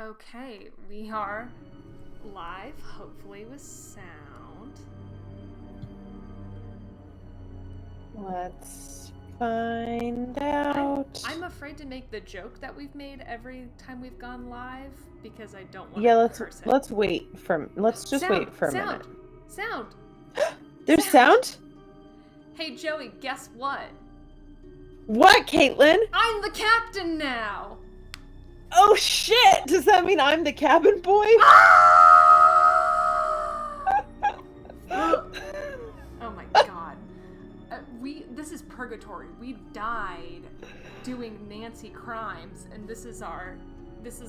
Okay, we are live, hopefully with sound. Let's find out. I'm afraid to make the joke that we've made every time we've gone live because I don't want Yeah, to let's curse it. let's wait for let's just Sound, wait for a sound, minute. sound. There's sound? Hey Joey, guess what? What, Caitlin? I'm the captain now. Oh shit! Does that mean I'm the cabin boy? Oh my god. This is purgatory. We died doing Nancy crimes, and this is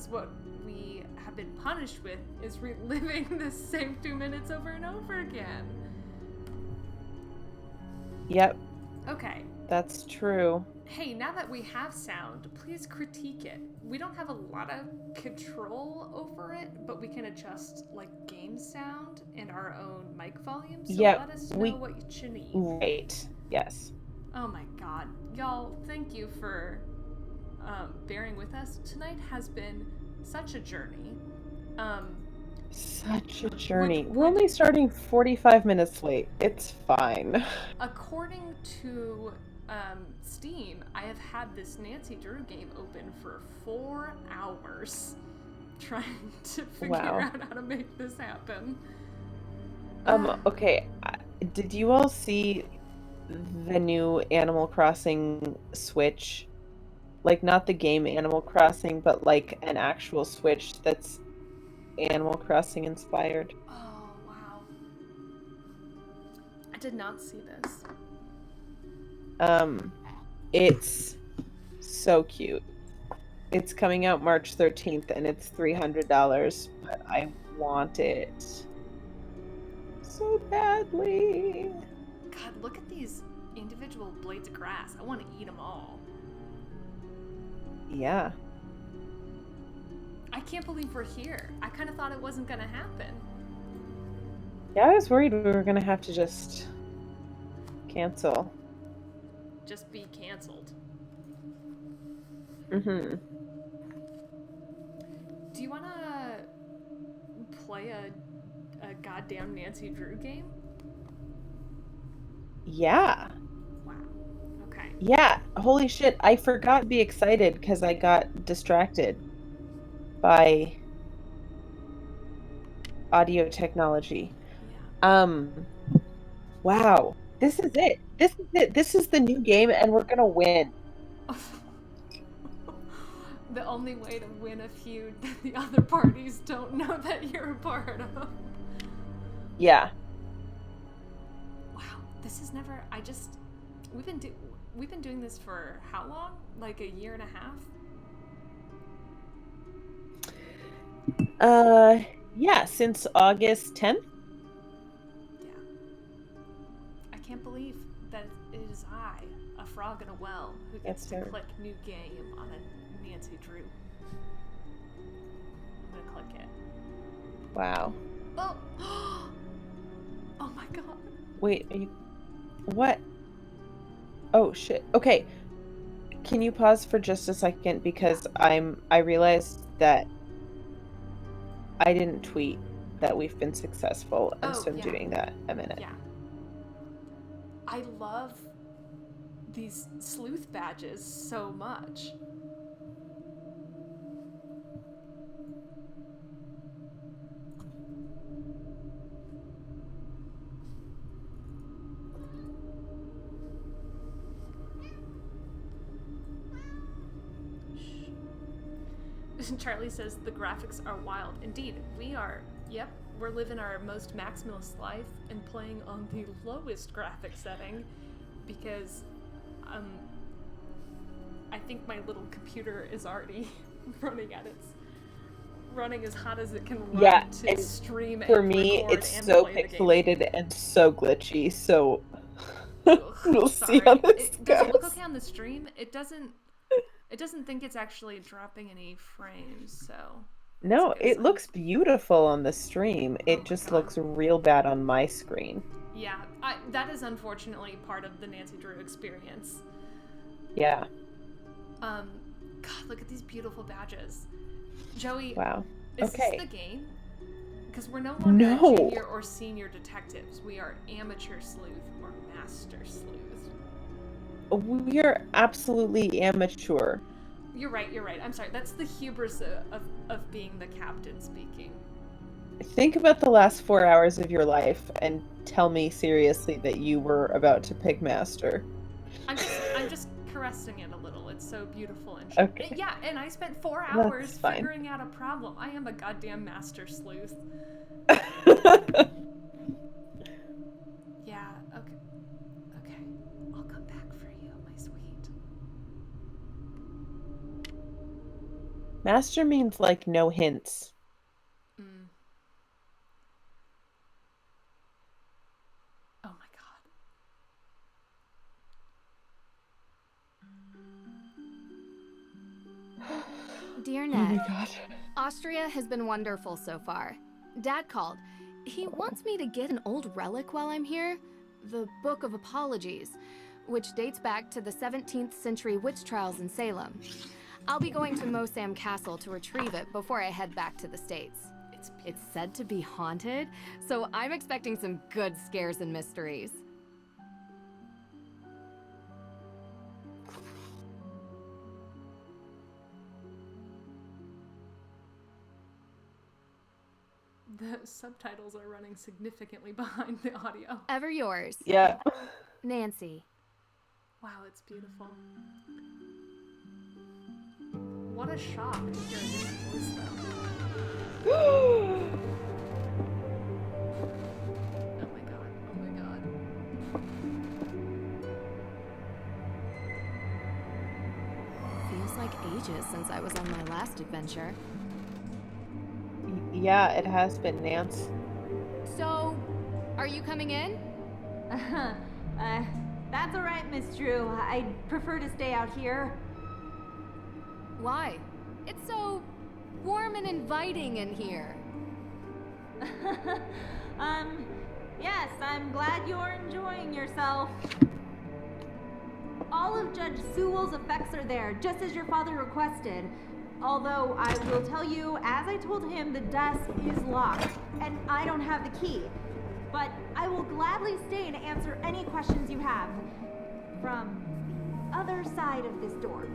what we have been punished with, is reliving the same 2 minutes over and over again. Yep. Okay. That's true. Hey, now that we have sound, please critique it. We don't have a lot of control over it, but we can adjust game sound and our own mic volume, so Yep, let us know what you need. Right. Yes. Oh my god. Y'all, thank you for bearing with us. Tonight has been such a journey. Such a journey. We're only starting 45 minutes late. It's fine. According to Steam, I have had this Nancy Drew game open for 4 hours trying to figure out how to make this happen. Okay. Did you all see the new Animal Crossing Switch? Like, not the game Animal Crossing, but like an actual Switch that's Animal Crossing inspired. Oh, wow. I did not see this. It's so cute. It's coming out March 13th and it's $300, but I want it so badly. God, look at these individual blades of grass. I want to eat them all. Yeah. I can't believe we're here. I kind of thought it wasn't going to happen. Yeah, I was worried we were going to have to just cancel. Just be canceled. Mm-hmm. Do you want to play a goddamn Nancy Drew game? Yeah. Wow. Okay. Yeah. Holy shit. I forgot to be excited because I got distracted by audio technology. Yeah. Wow. This is it. This is it. This is the new game and we're gonna win. The only way to win a feud that the other parties don't know that you're a part of. Yeah. Wow. This is never. We've been doing this for how long? Like a year and a half? Yeah, since August 10th. Yeah. I can't believe that it is I, a frog in a well, who gets to click new game on a Nancy Drew. I'm gonna click it. Wow. Oh! Oh my god. Wait, are you... What? Oh, shit. Okay. Can you pause for just a second? Because I realized that I didn't tweet that we've been successful, and so I'm doing that a minute. Yeah. I love these sleuth badges so much. Charlie says the graphics are wild. Indeed, we are. Yep, we're living our most maximalist life and playing on the lowest graphic setting because I think my little computer is already running as hot as it can run to stream for me it's so pixelated and so glitchy, so we'll see how this goes. Does it look okay on the stream? It doesn't think it's actually dropping any frames, so... No, it looks beautiful on the stream. It just looks real bad on my screen. Yeah, that is unfortunately part of the Nancy Drew experience. Yeah. God, look at these beautiful badges. Joey, Wow. is Okay. this the game? Because we're no longer No. junior or senior detectives. We are amateur sleuth or master sleuth. We're absolutely amateur. You're right. I'm sorry. That's the hubris of being the captain speaking. Think about the last 4 hours of your life and tell me seriously that you were about to pick master. I'm just caressing it a little. It's so beautiful and Okay. yeah, and I spent 4 That's hours fine. figuring out a problem. I am a goddamn master sleuth. Yeah, okay. I'll come back for you, my sweet. Master means like no hints. Oh my god. Dear Oh Ned, my god. Austria has been wonderful so far. Dad called. He wants me to get an old relic while I'm here, the Book of Apologies, which dates back to the 17th century witch trials in Salem. I'll be going to Mosam Castle to retrieve it before I head back to the States. It's said to be haunted, so I'm expecting some good scares and mysteries. The subtitles are running significantly behind the audio. Ever yours. Yeah. Nancy. Wow, it's beautiful. What a shock to hear a different voice, though. Oh my god, oh my god. Feels like ages since I was on my last adventure. Yeah, it has been, Nance. So, are you coming in? That's all right, Miss Drew. I'd prefer to stay out here. Why? It's so warm and inviting in here. Yes, I'm glad you're enjoying yourself. All of Judge Sewell's effects are there, just as your father requested. Although, I will tell you, as I told him, the desk is locked, and I don't have the key. But I will gladly stay and answer any questions you have. From the other side of this door.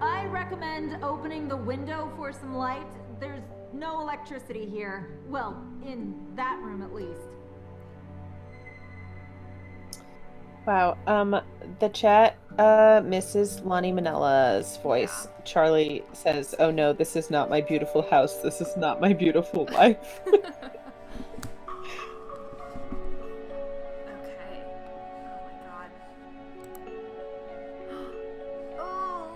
I recommend opening the window for some light. There's no electricity here. Well, in that room at least. Wow. The chat misses Lonnie Manella's voice. Yeah. Charlie says, "Oh no, this is not my beautiful house. This is not my beautiful life." Okay. Oh my god. Oh.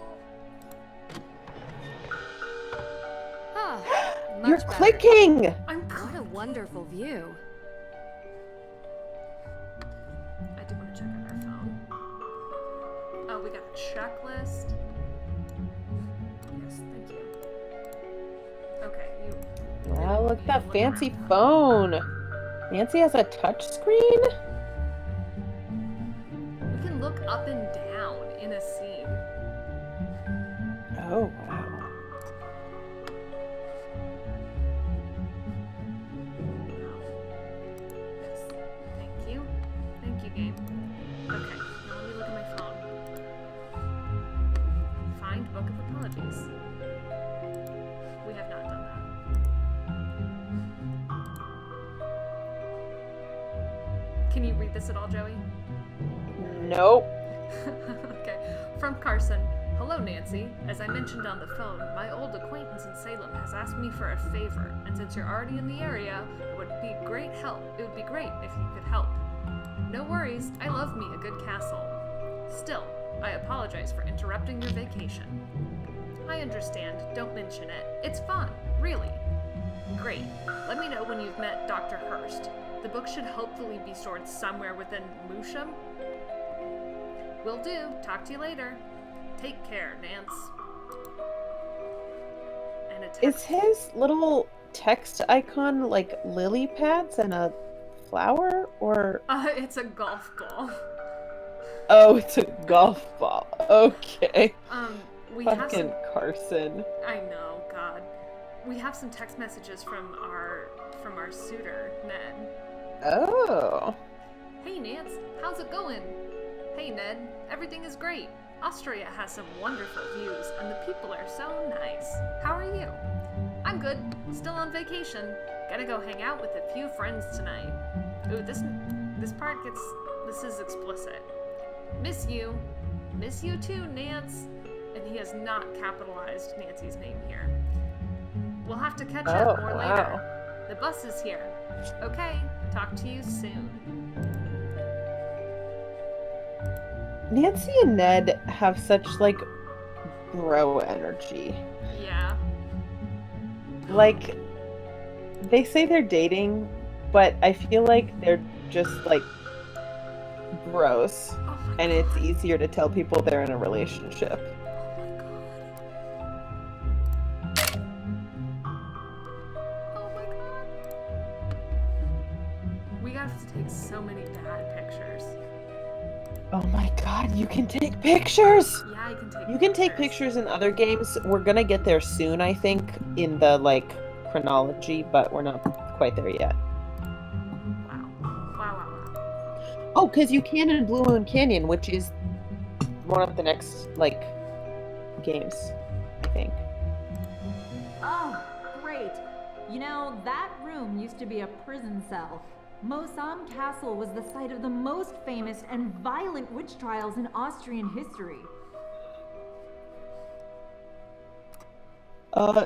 Ah, You're much better. clicking! I'm What a wonderful view. I do want to check on our phone. Oh, we got a checklist. Yes, thank you. Okay, you. Wow, look at that look fancy around. phone. Nancy has a touch screen? We can look up and down in a scene. Oh, wow. Yes. Thank you. Thank you, game. Okay, now let me look at my phone. Find Book of Apologies. We have not done that. Can you read this at all, Joey? Nope. Okay. From Carson. Hello, Nancy. As I mentioned on the phone, my old acquaintance in Salem has asked me for a favor, and since you're already in the area, it would be great if you could help. No worries, I love me a good castle. Still, I apologize for interrupting your vacation. I understand, don't mention it. It's fun, really. Great. Let me know when you've met Dr. Hurst. The book should hopefully be stored somewhere within Moosham. Will do. Talk to you later. Take care, Nance. And a text. Is his little text icon like lily pads and a flower or? It's a golf ball. Oh, it's a golf ball. Okay. We have some... Fucking Carson. I know, God. We have some text messages from our suitor, Ned. Oh. Hey, Nance. How's it going? Hey, Ned. Everything is great. Austria has some wonderful views, and the people are so nice. How are you? I'm good. Still on vacation. Gotta go hang out with a few friends tonight. Ooh, this part gets... This is explicit. Miss you. Miss you too, Nance. And he has not capitalized Nancy's name here. We'll have to catch up more later. The bus is here. Okay, talk to you soon. Nancy and Ned have such, like, bro energy. Yeah. Like, they say they're dating, but I feel like they're just, like, bros. Oh my And it's easier to tell people they're in a relationship. Oh my god. We have to take so many bad pictures. Oh my god, you can take pictures! Yeah, I can take You can take pictures in other games. We're gonna get there soon, I think, in the, like, chronology, but we're not quite there yet. Wow. Oh, because you can in Blue Moon Canyon, which is one of the next, like, games, I think. Oh, great. You know, that room used to be a prison cell. Mosam Castle was the site of the most famous and violent witch trials in Austrian history.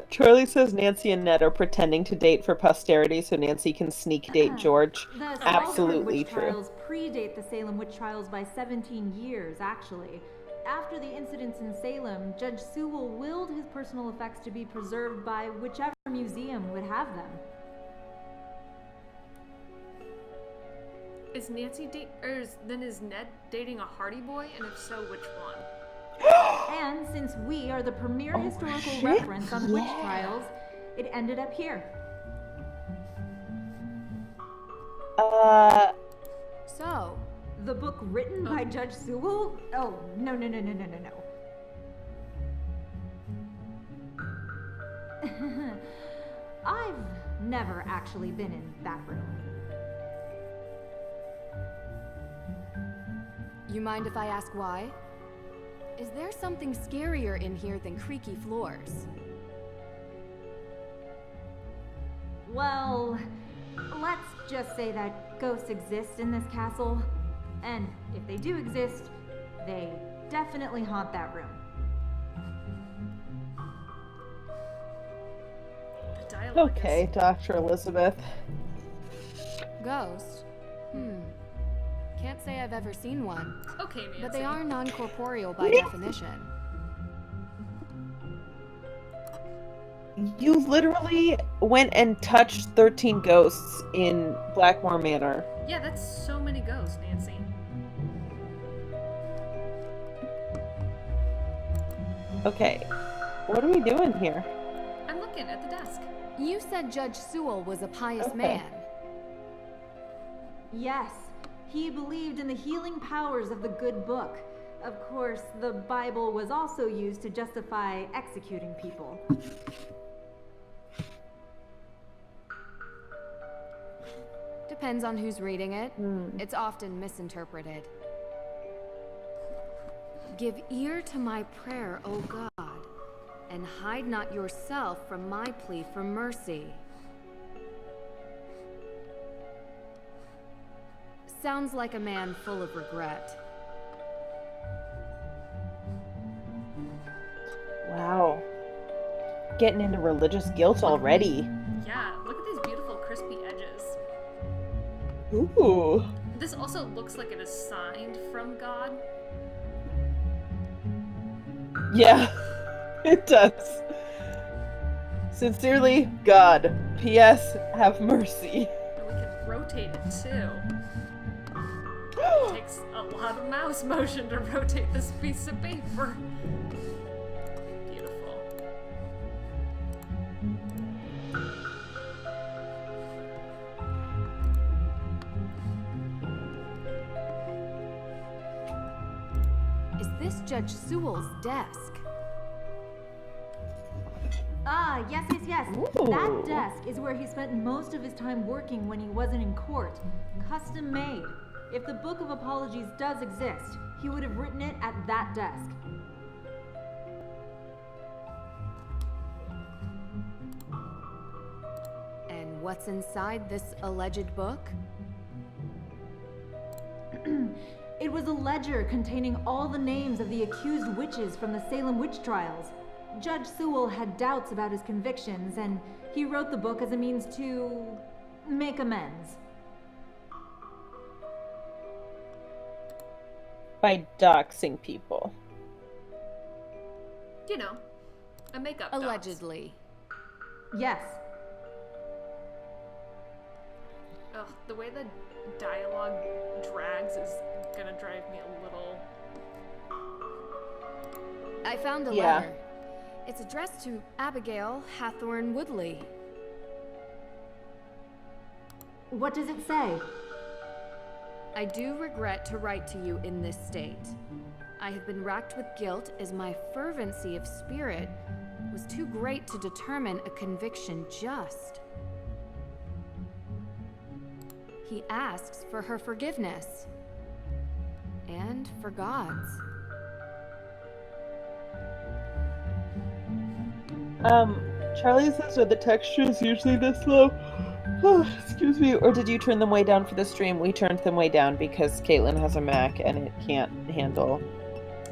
Charlie says Nancy and Ned are pretending to date for posterity so Nancy can sneak date George. The Absolutely witch true. trials predate the Salem witch trials by 17 years, actually. After the incidents in Salem, Judge Sewell willed his personal effects to be preserved by whichever museum would have them. Is is Ned dating a Hardy Boy? And if so, which one? And since we are the premier historical shit, reference on witch yeah. trials, it ended up here. So, The book written by Judge Sewell? Oh, no. I've never actually been in that room. you mind if I ask why? Is there something scarier in here than creaky floors? Well, let's just say that ghosts exist in this castle. And if they do exist, they definitely haunt that room. The dialogue Okay, Dr. Elizabeth. Ghost? Can't say I've ever seen one. Okay, Nancy. But they are non-corporeal by definition. You literally went and touched 13 ghosts in Blackmore Manor. Yeah, that's so many ghosts, Nancy. Okay, what are we doing here? I'm looking at the desk. You said Judge Sewell was a pious Okay. man. Yes, he believed in the healing powers of the good book. Of course, the Bible was also used to justify executing people. Depends on who's reading it. It's often misinterpreted. Give ear to my prayer, O God, and hide not yourself from my plea for mercy. Sounds like a man full of regret. Wow. Getting into religious guilt already. Yeah, look at these beautiful crispy edges. Ooh. This also looks like it is signed from God. Yeah, it does. Sincerely, God. P.S. Have mercy. And we can rotate it too. It takes a lot of mouse motion to rotate this piece of paper. Beautiful. This Judge Sewell's desk. Ah, yes. Ooh. That desk is where he spent most of his time working when he wasn't in court. Custom made. If the Book of Apologies does exist, he would have written it at that desk. And what's inside this alleged book? It was a ledger containing all the names of the accused witches from the Salem witch trials. Judge Sewell had doubts about his convictions, and he wrote the book as a means to make amends. By doxing people. You know, a makeup doll. Allegedly. Yes. Ugh, the way the dialogue drags is gonna drive me a little... I found the Yeah. letter. It's addressed to Abigail Hathorne Woodley. What does it say? I do regret to write to you in this state. I have been racked with guilt as my fervency of spirit was too great to determine a conviction just. He asks for her forgiveness. And for God's. Charlie says, are the textures usually this low? Oh, excuse me. Or did you turn them way down for the stream? We turned them way down because Caitlin has a Mac and it can't handle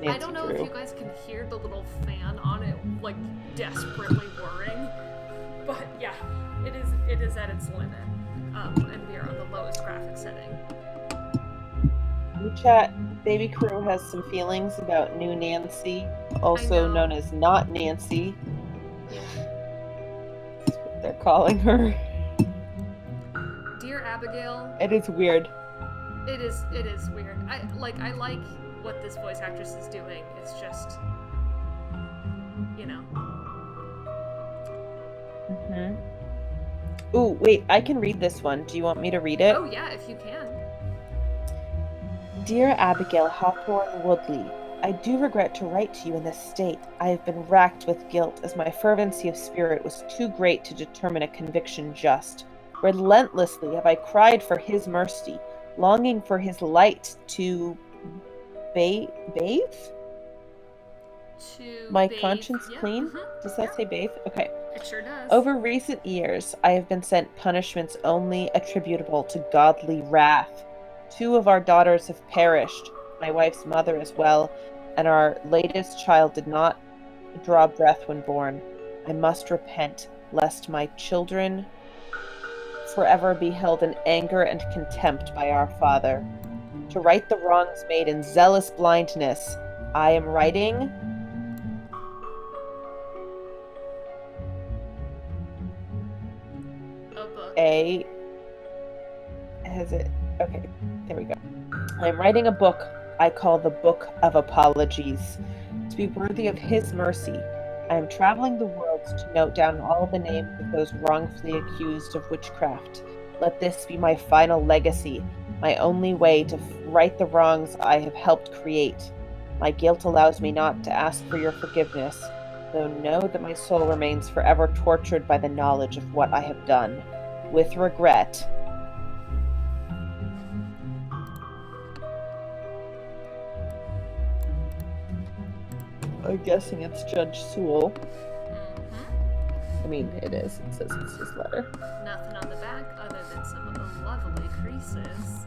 Nancy I don't know Drew. if you guys can hear the little fan on it, like, desperately whirring. But yeah, it is at its limit. And we are on the lowest graphic setting. In the chat, Baby Crew has some feelings about new Nancy, also know. known as not Nancy. That's what they're calling her. Dear Abigail, It is weird. it is weird. I like what this voice actress is doing. It's just, you know. Mm-hmm. Ooh, wait, I can read this one. Do you want me to read it? Oh yeah, if you can. Dear Abigail Hawthorne Woodley, I do regret to write to you in this state. I have been racked with guilt, as my fervency of spirit was too great to determine a conviction just. Relentlessly have I cried for his mercy, longing for his light to bathe? To My bathe. conscience Yeah, clean? mhm. Does that say bathe? Okay. It sure does. Over recent years, I have been sent punishments only attributable to godly wrath. 2 of our daughters have perished, my wife's mother as well, and our latest child did not draw breath when born. I must repent, lest my children forever be held in anger and contempt by our Father. To right the wrongs made in zealous blindness, I am writing A book. Okay, there we go. I'm writing a book I call the Book of Apologies. To be worthy of his mercy, I am traveling the world to note down all the names of those wrongfully accused of witchcraft. Let this be my final legacy, my only way to right the wrongs I have helped create. My guilt allows me not to ask for your forgiveness, though know that my soul remains forever tortured by the knowledge of what I have done. With regret, I'm guessing it's Judge Sewell. Mm-hmm. I mean, it is. It says it's his letter. Nothing on the back other than some lovely creases.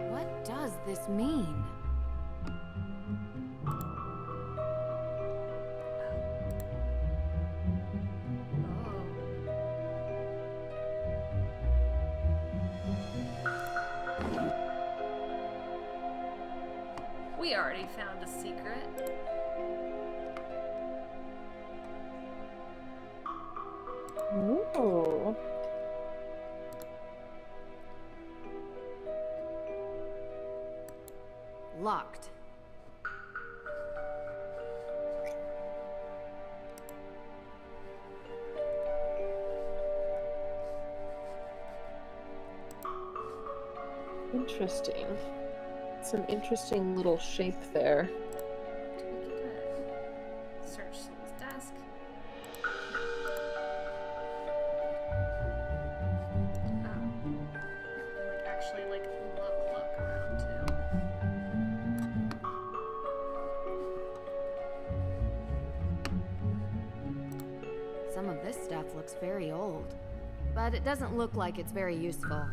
What does this mean? We already found a secret. Ooh. Locked. Interesting. Some interesting little shape there. Do we get a search Sewell's desk? Actually, look around too. Some of this stuff looks very old, but it doesn't look like it's very useful.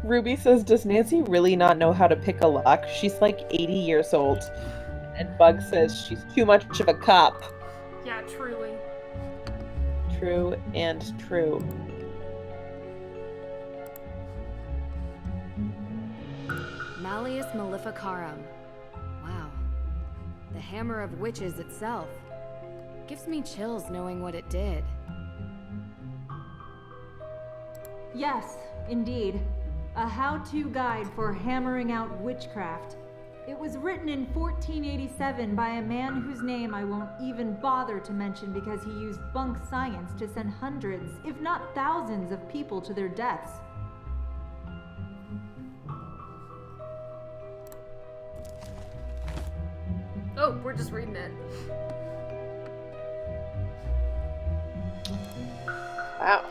Ruby says, does Nancy really not know how to pick a lock? She's like 80 years old. And Bug says she's too much of a cop. Yeah, truly. True and true. Malleus Maleficarum. Wow. The Hammer of Witches itself. Gives me chills knowing what it did. Yes, indeed. A how-to guide for hammering out witchcraft. It was written in 1487 by a man whose name I won't even bother to mention because he used bunk science to send hundreds, if not thousands, of people to their deaths. Oh, we're just reading it. Wow.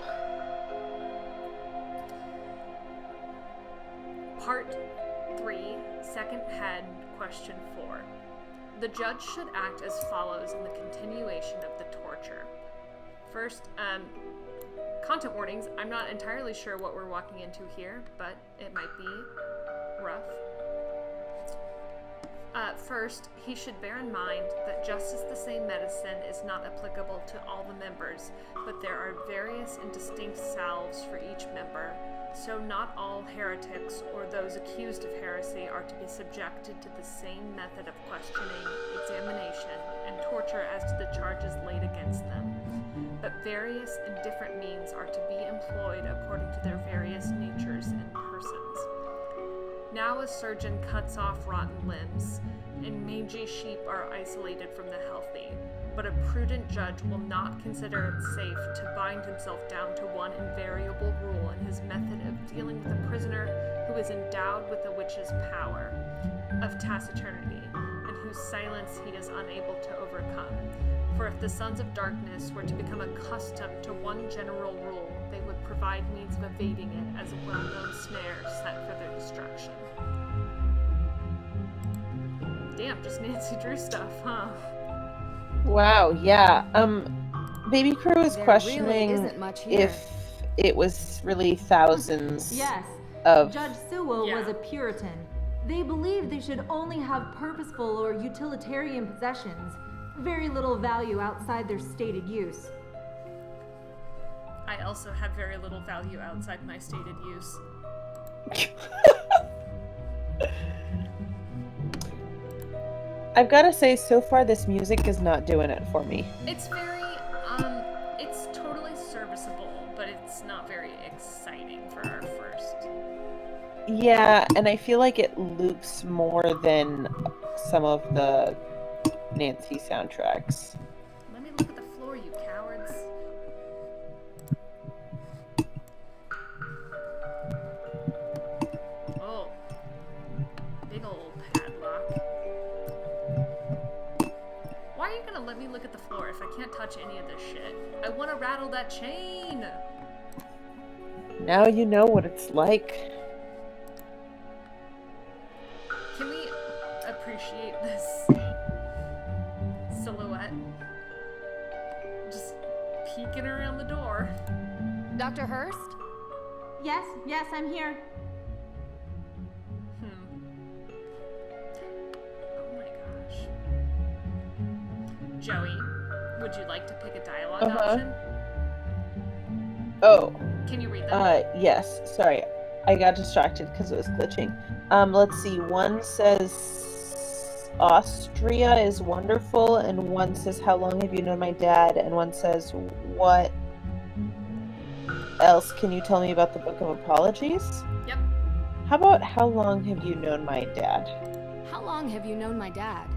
Part 3, second head, question 4. The judge should act as follows in the continuation of the torture. First, content warnings. I'm not entirely sure what we're walking into here, but it might be rough. First, he should bear in mind that just as the same medicine is not applicable to all the members, but there are various and distinct salves for each member, so not all heretics or those accused of heresy are to be subjected to the same method of questioning, examination, and torture as to the charges laid against them, but various and different means are to be employed according to their various natures and persons. Now a surgeon cuts off rotten limbs, and mangy sheep are isolated from the healthy, but a prudent judge will not consider it safe to bind himself down to one invariable rule in his method of dealing with a prisoner who is endowed with the witch's power of taciturnity, and whose silence he is unable to overcome. For if the sons of darkness were to become accustomed to one general rule, they would provide means of evading it as a well-known snare set for their destruction. Damn, just Nancy Drew stuff, huh? Wow, yeah. Baby Crew is There questioning really isn't much here. if it was really thousands Yes, of... Judge Sewell was Yeah. a Puritan. They believed they should only have purposeful or utilitarian possessions, very little value outside their stated use. I also have very little value outside my stated use. I've got to say, so far this music is not doing it for me. It's very, it's totally serviceable, but it's not very exciting for our first. Yeah, and I feel like it loops more than some of the Nancy soundtracks. Let me look at the floor, you cowards. Oh. Big old padlock. Why are you gonna let me look at the floor if I can't touch any of this shit? I wanna rattle that chain! Now you know what it's like. Can we appreciate this silhouette? Just peeking around the door. Dr. Hurst? Yes, I'm here. Oh my gosh. Joey, would you like to pick a dialogue Uh-huh. option? Oh, Can you read them? yes. Sorry, I got distracted because it was glitching. Let's see. One says Austria is wonderful, and one says how long have you known my dad, and one says what else can you tell me about the Book of Apologies? Yep. How about how long have you known my dad? How long have you known my dad?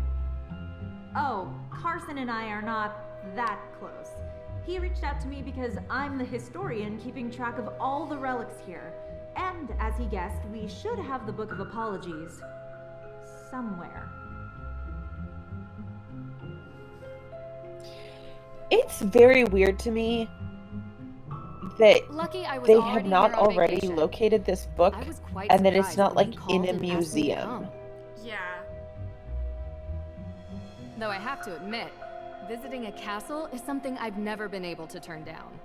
Oh, Carson and I are not that close. He reached out to me because I'm the historian keeping track of all the relics here. And as he guessed, we should have the Book of Apologies somewhere. It's very weird to me that Lucky I was they have already not here on already vacation. located this book I was quite and that it's surprised not when he like called in a and asked me to museum. come. Yeah. Though I have to admit, visiting a castle is something I've never been able to turn down.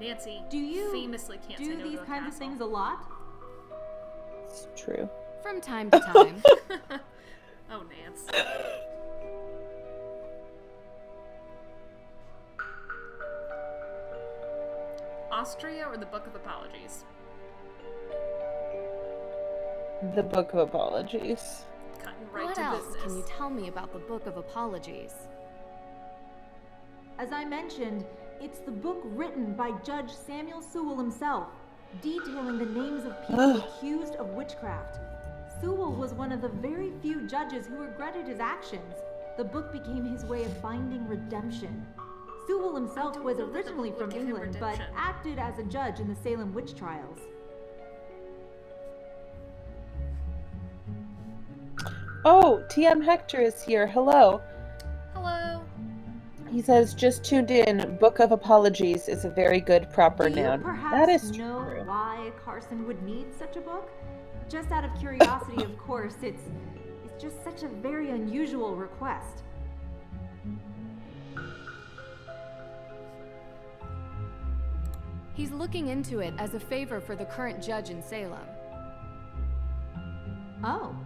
Nancy Do you famously can't say do no to these a kinds of castle. things a lot? It's true. From time to time. Oh, Nance. Austria or the Book of Apologies? The Book of Apologies. Cutting right What to else business. can you tell me about the Book of Apologies? As I mentioned, it's the book written by Judge Samuel Sewell himself, detailing the names of people accused of witchcraft. Sewell was one of the very few judges who regretted his actions. The book became his way of finding redemption. Sewell himself don't was know that the originally book would from give him England, but redemption. acted as a judge in the Salem witch trials. Oh, TM Hector is here. Hello. Hello. He says, just tuned in. Book of Apologies is a very good proper Do you noun. perhaps That is know true. why Carson would need such a book? Just out of curiosity, of course, it's just such a very unusual request. He's looking into it as a favor for the current judge in Salem. Oh.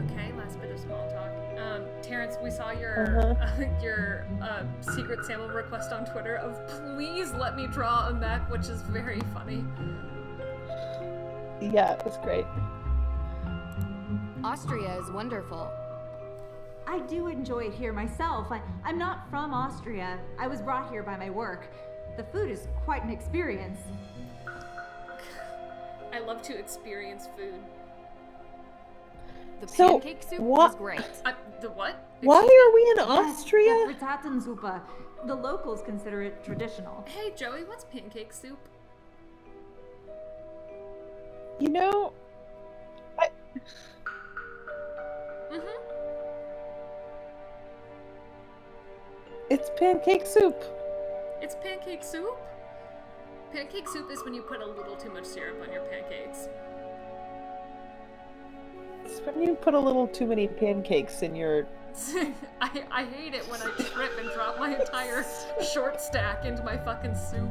Okay, last bit of small talk. Terrence, we saw your your secret Samuel request on Twitter of please let me draw a mech, which is very funny. Yeah, it was great. Austria is wonderful. I do enjoy it here myself. I'm not from Austria. I was brought here by my work. The food is quite an experience. I love to experience food. The So, pancake soup what- was great. The what? Why are we in Yes, Austria? the Frittatensuppe. The locals consider it traditional. Hey Joey, what's pancake soup? You know, Mm-hmm. it's pancake soup. It's pancake soup? Pancake soup is when you put a little too much syrup on your pancakes. It's when you put a little too many pancakes in your... I hate it when I trip and drop my entire short stack into my fucking soup.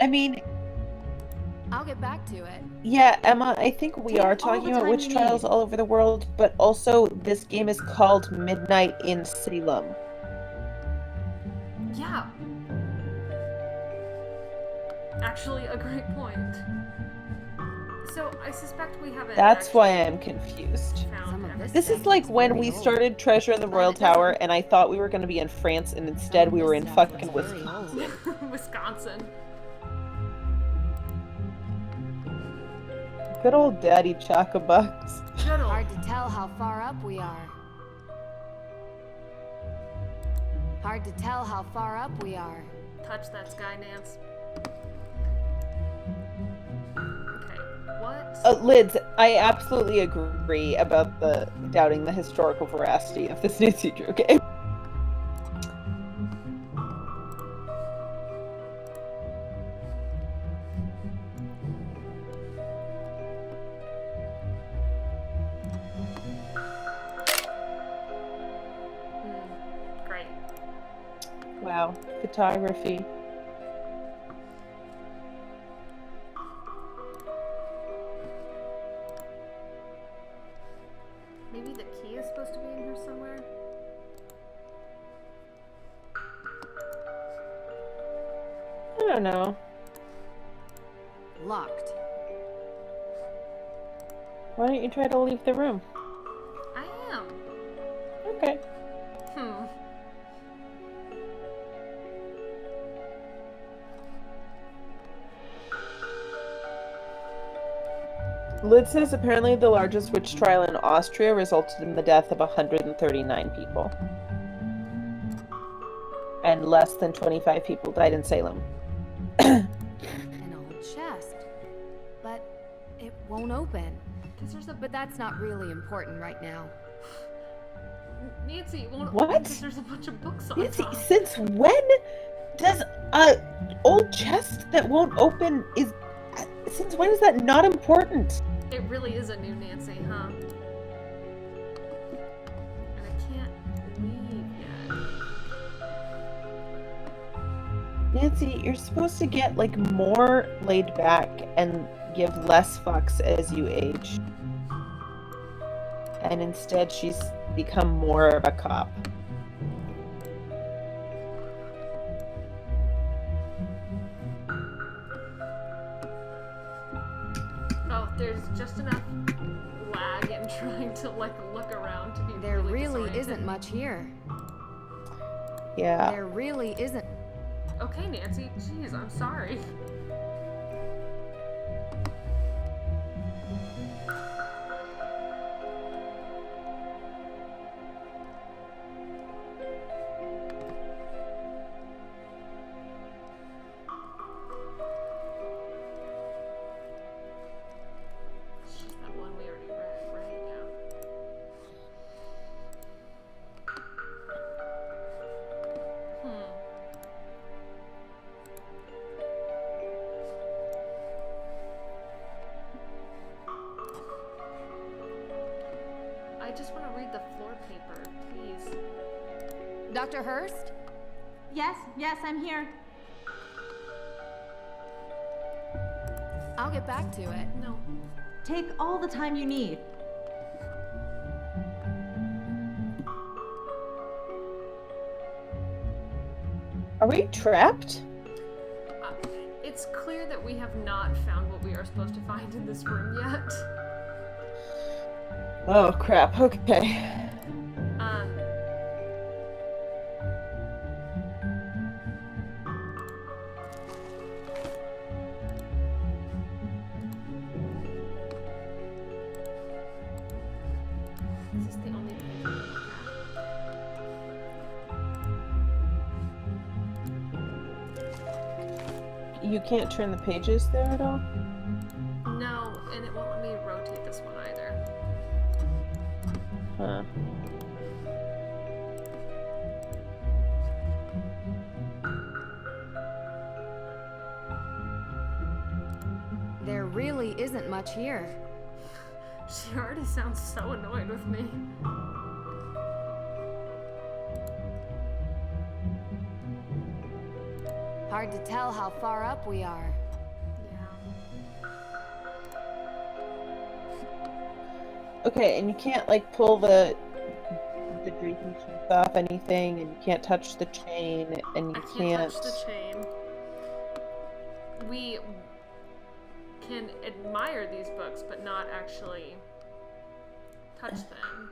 I mean, I'll get back to it. yeah, Emma, I think we Take are all talking the about time witch you trials need. all over the world, but also this game is called Midnight in Salem. Yeah. Actually, a great point. So, I suspect we haven't That's why actually I'm confused. found Some of everything. This is like when we started Treasure in the Royal it doesn't- Tower, and I thought we were going to be in France, and instead we were in fucking Wisconsin. Wisconsin. Good old Daddy Chocobucks. Good old. Hard to tell how far up we are. Hard to tell how far up we are. Touch that sky, Nance. Okay, what? Lids, I absolutely agree about the doubting the historical veracity of this Nancy Drew game. Great. Wow, photography. Maybe the key is supposed to be in here somewhere? I don't know. Locked. Why don't you try to leave the room? I am. Okay. Hmm. It says apparently the largest witch trial in Austria resulted in the death of 139 people. And less than 25 people died in Salem. An old chest. But it won't open. But that's not really important right now. Nancy, it won't What? open because there's a bunch of books on Nancy, top. since when does a old chest that won't open since when is that not important? It really is a new Nancy, huh? And I can't leave yet. Nancy, you're supposed to get like more laid back and give less fucks as you age. And instead she's become more of a cop. Oh, there's just enough lag in trying to like look around to be There really disoriented. isn't much here. Yeah. There really isn't. Okay, Nancy. Jeez, I'm sorry. It's just that one we already read, right? Yeah. I just want to read the floor paper, please. Dr. Hurst? Yes, I'm here. I'll get back to it. No. Take all the time you need. Are we trapped? It's clear that we have not found what we are supposed to find in this room yet. Oh crap, okay. Is this the only page we can look at? You can't turn the pages there at all? No, and it won't let me rotate this one either. Huh. There really isn't much here. She already sounds so annoyed with me. Hard to tell how far up we are. Yeah. Okay, and you can't like pull the drinking sheets off anything, and you can't touch the chain, and I you can't touch the chain. We can admire these books, but not actually touch them.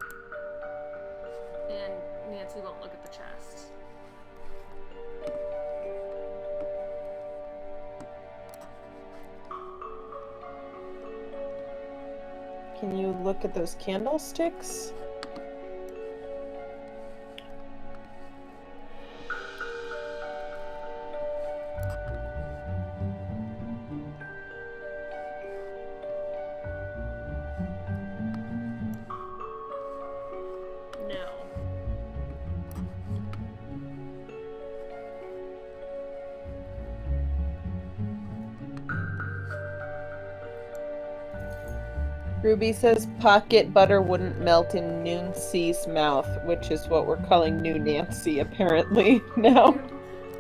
And Nancy won't look at the chest. Can you look at those candlesticks? No. Ruby says pocket butter wouldn't melt in Nooncy's mouth, which is what we're calling New Nancy apparently now.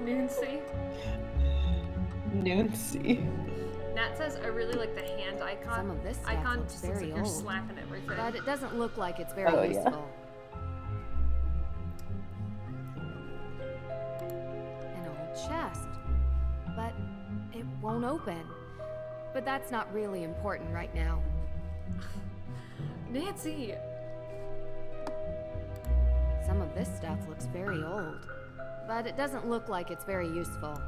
Nancy. Nooncy. Nat says, I really like the hand icon. Some of this stuff icon looks just looks very like you're old. slapping everything. But it doesn't look like it's very Oh, yeah. useful. An old chest. But it won't open. But that's not really important right now. Nancy! Some of this stuff looks very old. But it doesn't look like it's very useful.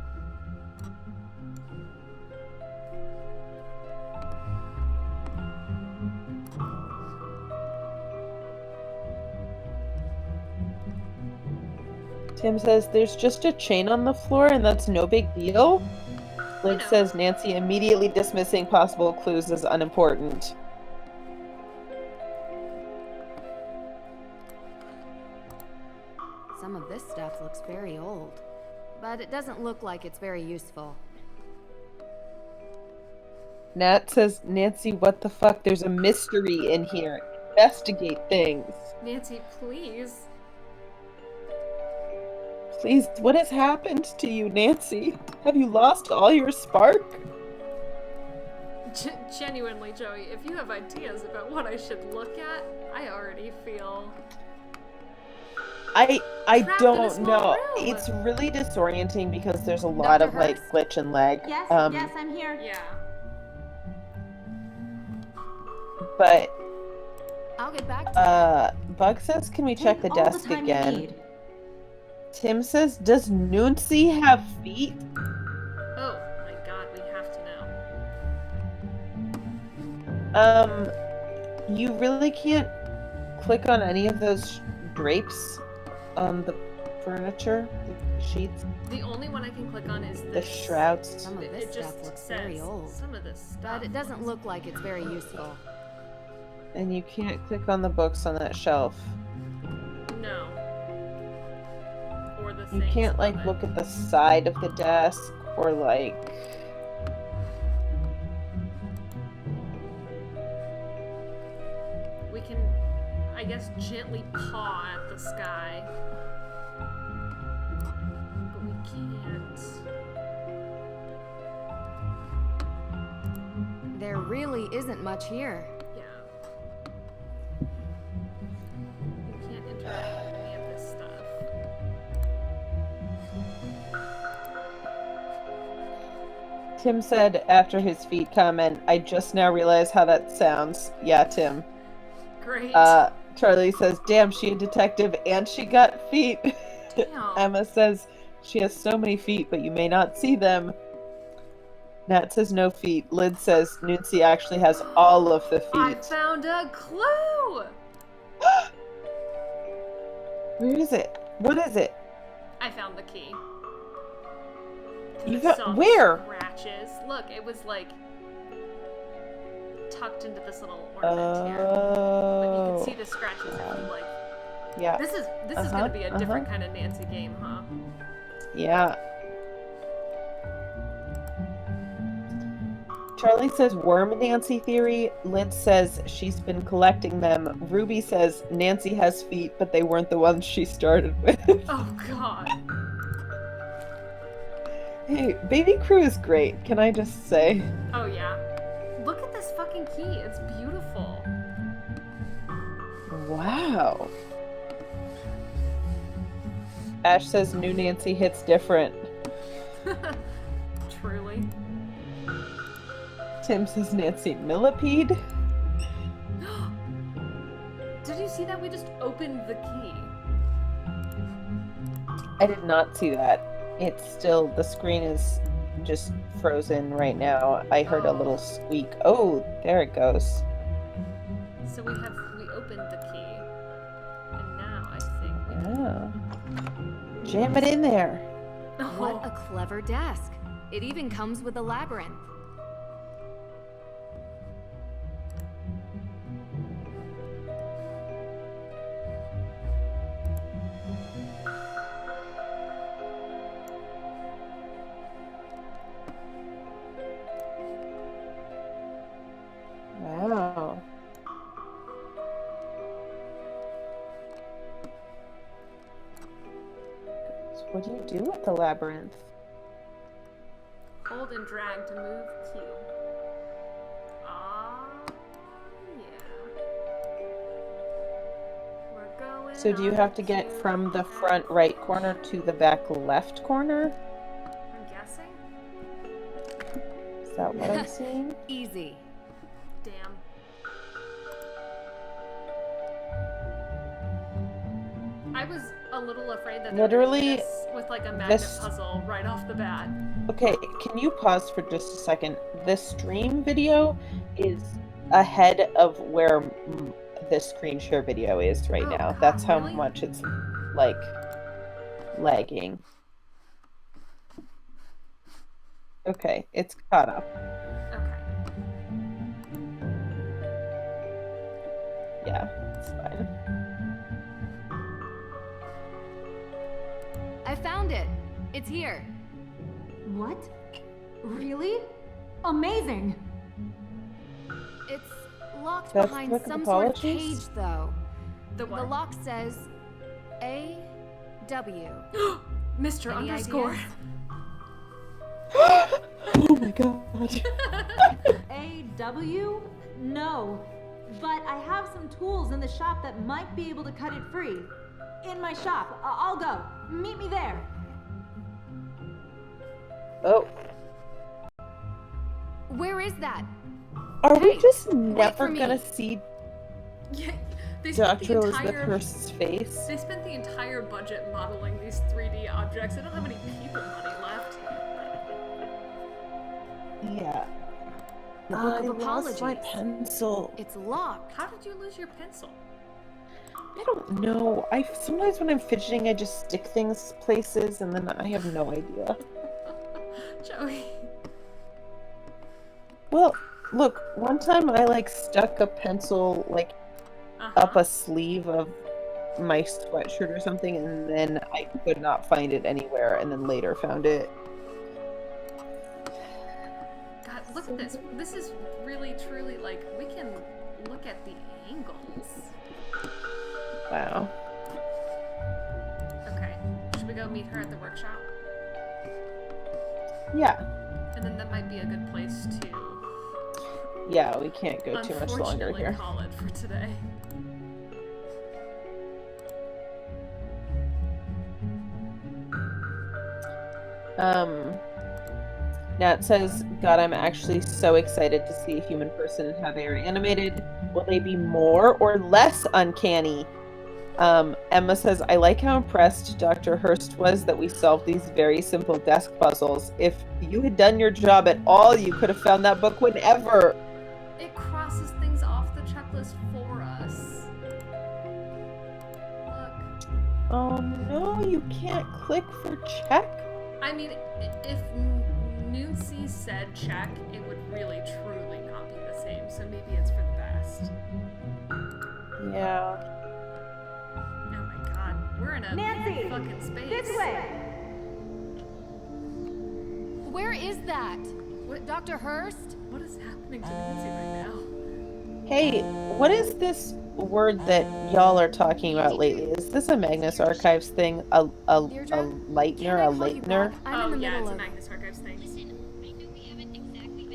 Tim says, there's just a chain on the floor and that's no big deal. Liz know. says, Nancy immediately dismissing possible clues as unimportant. Some of this stuff looks very old, but it doesn't look like it's very useful. Nat says, Nancy, what the fuck? There's a mystery in here. Investigate things. Nancy, please. Please, what has happened to you, Nancy? Have you lost all your spark? Genuinely, Joey, if you have ideas about what I should look at, I already feel... I Trapped in a don't small know. room. It's really disorienting because there's a lot Dr. of like Hurst? glitch and lag. Yes, yes, I'm here. Yeah. But I'll get back to Bug says, can we check the Take all desk time you again? need. Tim says, does Nooncy have feet? Oh my god, we have to know. You really can't click on any of those drapes on the furniture, the sheets, The only one I can click on is the this. shrouds. Some of It this just stuff looks says very old, some of this stuff. but it doesn't look like it's very useful. And you can't click on the books on that shelf. No. Or the You things can't like above it. look at the side of the desk or like We can, I guess, gently paw at the sky. But we can't. There really isn't much here. Yeah. We can't interact with any of this stuff. Tim said after his feet comment, I just now realized how that sounds. Yeah, Tim. Great. Charlie says, damn, she a detective and she got feet. Damn. Emma says, she has so many feet, but you may not see them. Nat says no feet. Lid says Nooncy actually has all of the I feet. found a clue! Where is it? What is it? I found the key. You I got saw where? Scratches. Look, it was like tucked into this little ornament here. But you can Oh. see the scratches if you like. Yeah. This is Uh-huh, gonna be a different kind of Nancy game, huh? Yeah. Charlie says worm Nancy theory. Lid says she's been collecting them. Ruby says Nancy has feet, but they weren't the ones she started with. Oh god. Hey, Baby Crew is great, can I just say? Oh yeah. Look at this fucking key. It's beautiful. Wow. Ash says new Nancy hits different. Truly. Tim says Nancy millipede. Did you see that? We just opened the key. I did not see that. It's still, the screen is just frozen right now. I heard a little squeak. Oh, there it goes. So we opened the key. And now I think we can... Yeah. Jam it in there. What a clever desk. It even comes with a labyrinth. Wow. So what do you do with the labyrinth? Hold and drag to move cube. Ah, yeah. We're going So do you on have to the get cube. from the front right corner to the back left corner? I'm guessing? Is that what I'm seeing? Easy. Damn. I was a little afraid that they were gonna Literally, hit us with like a magnet this- puzzle right off the bat. Okay, can you pause for just a second? The stream video is ahead of where the screen share video is right Oh, now. God, That's how really? much it's like. lagging. Okay, it's caught up. Okay. Yeah, it's fine. I found it. It's here. What? Really? Amazing! It's locked That's behind Book of some sort of Apologies? cage, though. The The what? lock says A.W. Mr. Any Underscore. ideas? Oh my god. AW? No. But I have some tools in the shop that might be able to cut it free. In my shop. I'll go. Meet me there. Oh, Where is that? are we Hey, just wait never for me. gonna see Yeah, they spent the Dr. Elizabeth entire Hurst's face? they spent the entire budget modeling these 3D objects. They don't have any people money left. Yeah. The Book of I lost my Apologies. pencil. It's locked. How did you lose your pencil? I don't know. Sometimes when I'm fidgeting, I just stick things places, and then I have no idea. Joey. Well, look, one time I like stuck a pencil like up a sleeve of my sweatshirt or something, and then I could not find it anywhere, and then later found it. God, look at this. This is really, truly like we can look at the angles. Wow. Okay, should we go meet her at the workshop? Yeah. And then that might be a good place to Yeah, we can't go too much longer unfortunately here. call it for today. Now it says, God, I'm actually so excited to see a human person and how they are animated. Will they be more or less uncanny? Emma says, I like how impressed Dr. Hurst was that we solved these very simple desk puzzles. If you had done your job at all, you could have found that book whenever. It crosses things off the checklist for us. Look. Oh no, you can't click for check? I mean, if Noonsea said check, it would really, truly not be the same. So maybe it's for the best. Yeah. Oh my god, we're in a Nancy! fucking space. This way! Where is that? What? Dr. Hurst? What is happening to Nancy right now? Hey, what is this word that y'all are talking about lately? Is this a Magnus Archives thing? A Deirdre? lightener? Can I A call you lightener? back? I'm in the yeah, middle it's a of... Magnus Archives thing.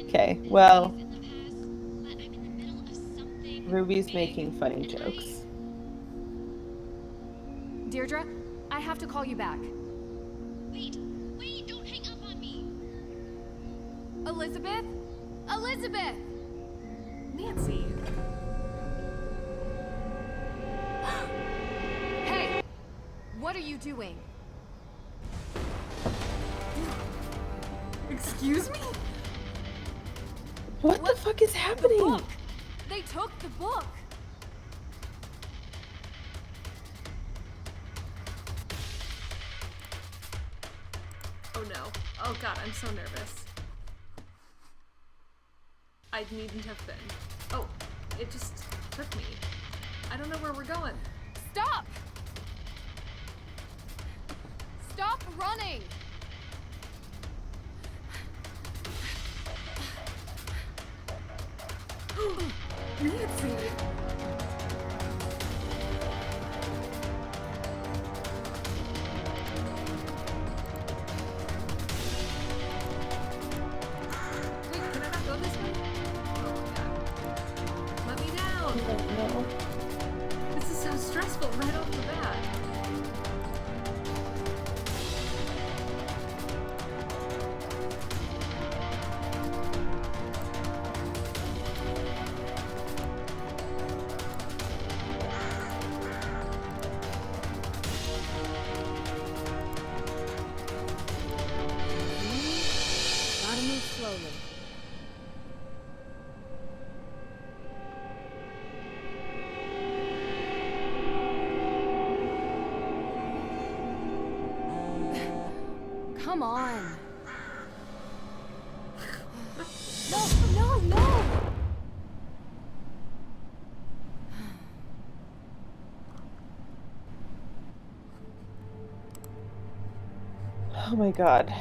Okay, well, Ruby's making funny jokes. Deirdre, I have to call you back. Wait, don't hang up on me. Elizabeth? Elizabeth! Nancy. Hey! What are you doing? Excuse me? What the fuck is The happening? book! They took the book! Oh no. Oh god, I'm so nervous. I needn't have been. Oh, it just took me. I don't know where we're going. Stop! Stop running! Nancy! Wait, can I not go this way? Oh my god. Let me down! No. This is so stressful right off the bat. come on. No! Oh my god.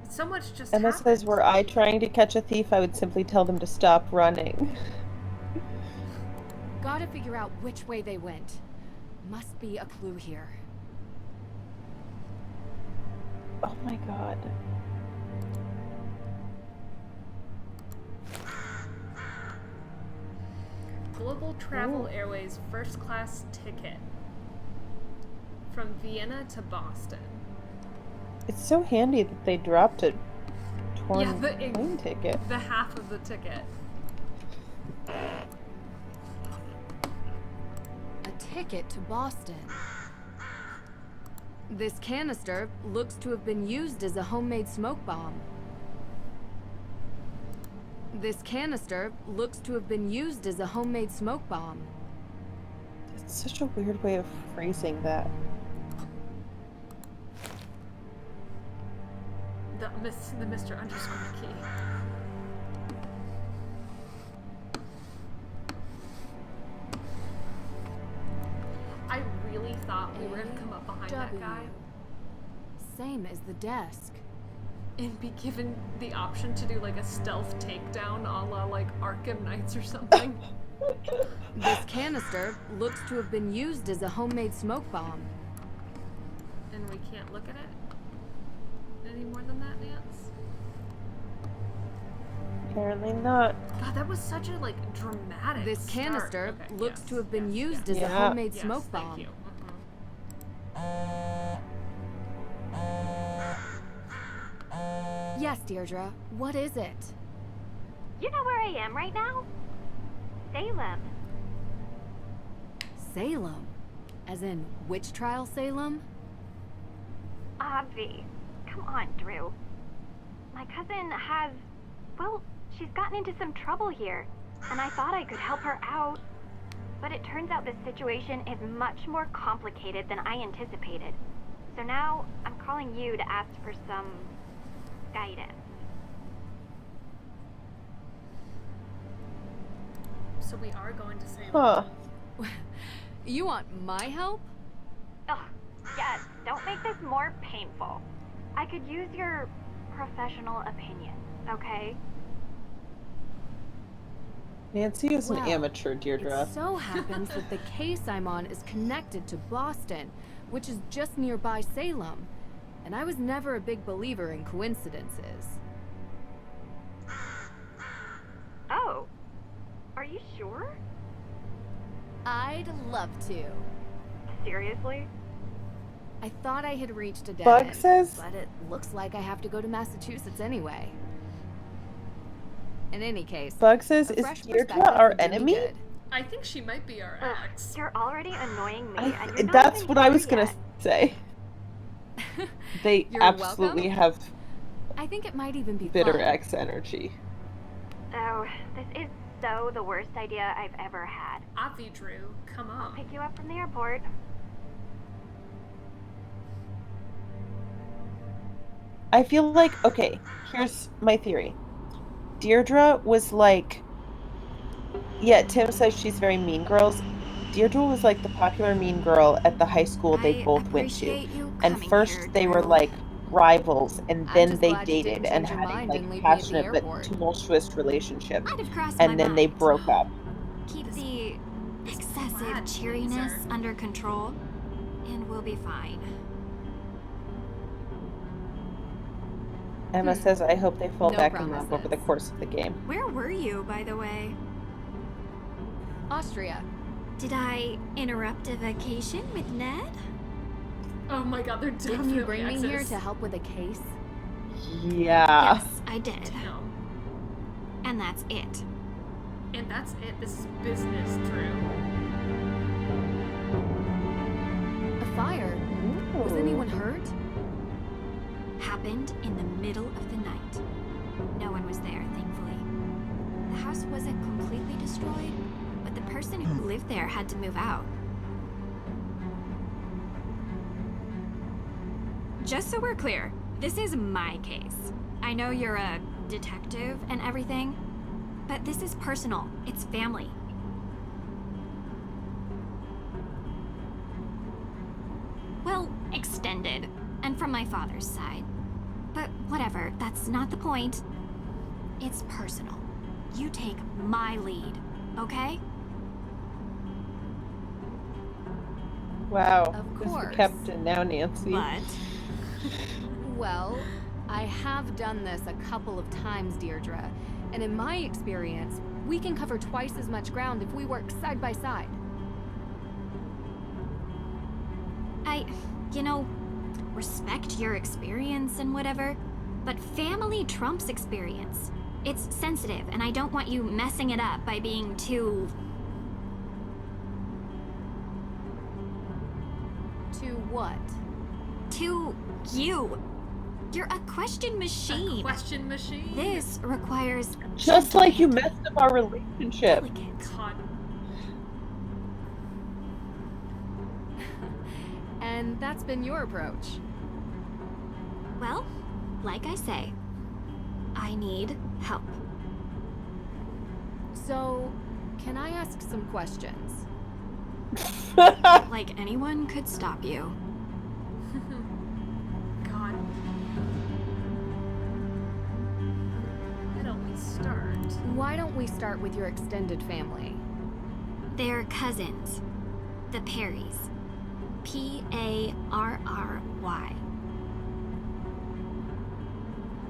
So much just Emma happened. says, were I trying to catch a thief, I would simply tell them to stop running. Gotta figure out which way they went. Must be a clue here. Oh my god. Global Travel Ooh. Airways first class ticket from Vienna to Boston. It's so handy that they dropped a torn Yeah, plane ticket. the half of the ticket. A ticket to Boston. This canister looks to have been used as a homemade smoke bomb. This canister looks to have been used as a homemade smoke bomb. It's such a weird way of phrasing that. The Mr. Underscore key. I really thought we were gonna come up behind that guy Same as the desk. and be given the option to do like a stealth takedown a la like Arkham Knights or something. This canister looks to have been used as a homemade smoke bomb. And we can't look at it any more than that, Nance? Apparently not. God, that was such a like dramatic This start. canister Okay, looks yes, to have been yes, used yes, as a Yeah. homemade yes, smoke thank bomb. you. Yes, Deirdre. What is it? You know where I am right now? Salem. Salem. As in, witch trial Salem? Obvi. Come on, Drew. My cousin has... well, she's gotten into some trouble here, and I thought I could help her out. But it turns out this situation is much more complicated than I anticipated. So now, I'm calling you to ask for some... guidance. So we are going to say Huh. You want my help? Ugh, yes, don't make this more painful. I could use your professional opinion, okay? Nancy is an Well, amateur, Deirdre. It so happens that the case I'm on is connected to Boston, which is just nearby Salem. And I was never a big believer in coincidences. Oh, are you sure? I'd love to. Seriously? I thought I had reached a dead Bug end, says- but it looks like I have to go to Massachusetts anyway. In any case, Bug says, a is fresh Deirdre perspective our would do me enemy? good. I think she might be our Ugh, ex. you're already annoying me, and you're not That's even what I here was gonna yet. say. They You're absolutely welcome. have I think it might even be bitter fun. ex energy. Oh, this is so the worst idea I've ever had. Avi, Drew, come I'll on. pick you up from the airport. I feel like, okay, here's my theory. Deirdre was like, yeah, Tim says she's very mean girls. Deirdre was like the popular mean girl at the high school they both went to. And first they were like rivals, and I'm then just they glad you didn't dated and change your had a mind and like leave me at the passionate but airport. tumultuous relationship. Might have crossed my And then they mind. broke up. Keep the excessive glad cheeriness pleaser. under control, and we'll be fine. Emma says, I hope they fall No back in love over promises. the course of the game. Where were you, by the way? Austria. Did I interrupt a vacation with Ned? Oh my god, they're definitely Didn't you bring me here exes. to help with a case? Yeah. Yes, I did. No. And that's it. And that's it. This is business, Drew. A fire? Was anyone hurt? Happened in the middle of the night. No one was there, thankfully. The house wasn't completely destroyed, but the person who lived there had to move out. just so we're clear, this is my case. I know you're a detective and everything, but this is personal. It's family. Well, extended, and from my father's side. But whatever, that's not the point. It's personal. You take my lead, okay? Wow. Of This is course. the captain now, Nancy. But Well, I have done this a couple of times, Deirdre, and in my experience, we can cover twice as much ground if we work side by side. respect your experience and whatever, but family trumps experience. It's sensitive, and I don't want you messing it up by being too... To what? Too you. You're a question machine. A question machine? This requires... Just like you messed up our relationship. delicate. God. And that's been your approach. Well, like I say, I need help. So, can I ask some questions? Like anyone could stop you. God. Why don't we start? Why don't we start with your extended family? They're cousins. The Perrys. Parry.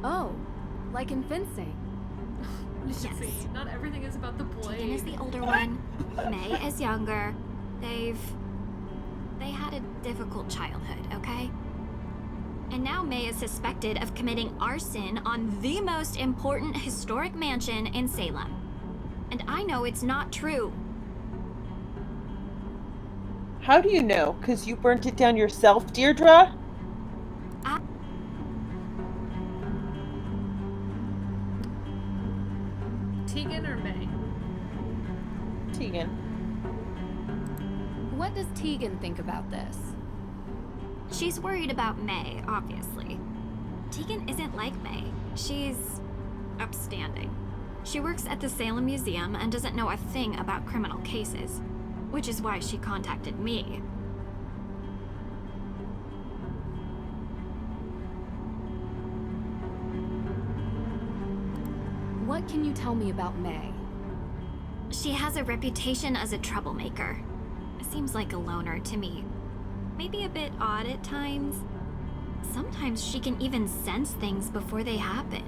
Oh, like in fencing. Yes. See, not everything is about the blade. Tegan is the older one. May is younger. They had a difficult childhood, okay? And now May is suspected of committing arson on the most important historic mansion in Salem. And I know it's not true. How do you know? Because you burnt it down yourself, Deirdre? Tegan or May? Tegan. What does Tegan think about this? She's worried about May, obviously. Tegan isn't like May. She's upstanding. She works at the Salem Museum and doesn't know a thing about criminal cases, which is why she contacted me. What can you tell me about May? She has a reputation as a troublemaker. Seems like a loner to me. Maybe a bit odd at times. Sometimes she can even sense things before they happen.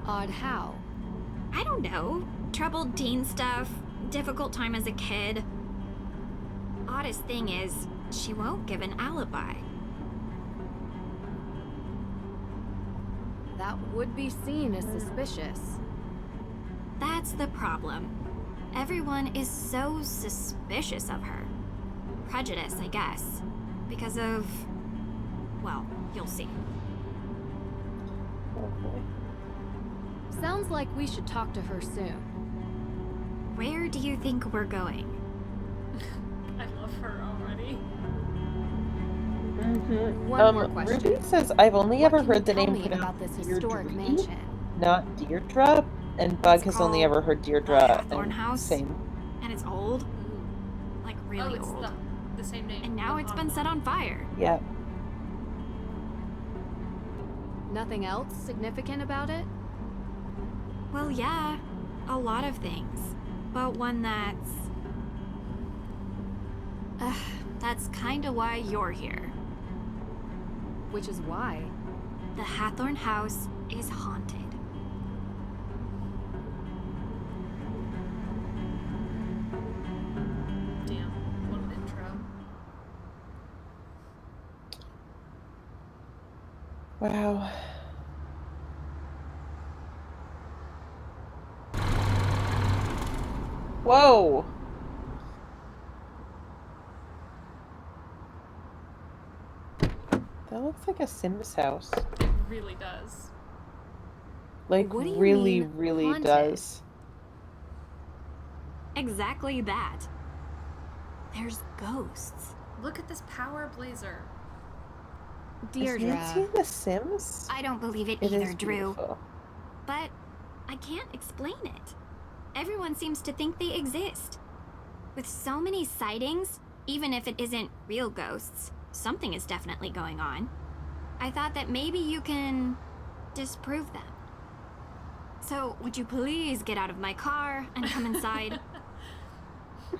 Odd how? I don't know. Troubled teen stuff, difficult time as a kid. Oddest thing is, she won't give an alibi. That would be seen as suspicious. That's the problem. Everyone is so suspicious of her. Prejudice, I guess. Because of... well, you'll see. Oh boy. Sounds like we should talk to her soon. Where do you think we're going? I love her already. Mm-hmm. One more question. Ruby says, I've only What ever can you heard the tell name me about pronounced this historic Deirdre, mansion? not Deirdre. And Bug It's has only called ever heard the Deirdre. Hathorn And House. same. And it's old. Ooh. Like Oh, really it's old. the same name. And now The it's been set Hawthorne. on fire. Yeah. Nothing else significant about it? Well, yeah, a lot of things. But one that's kinda why you're here. Which is why. The Hathorn House is haunted. Damn, what an intro. Wow. Whoa. That looks like a Sims house. It really does. Like, What do you really, mean, really haunted? does. Exactly that. There's ghosts. Look at this power blazer. Is Nancy Deirdre, The Sims? I don't believe it It either, is Drew. beautiful. But I can't explain it. Everyone seems to think they exist. With so many sightings, even if it isn't real ghosts, something is definitely going on. I thought that maybe you can disprove them. So, would you please get out of my car and come inside? The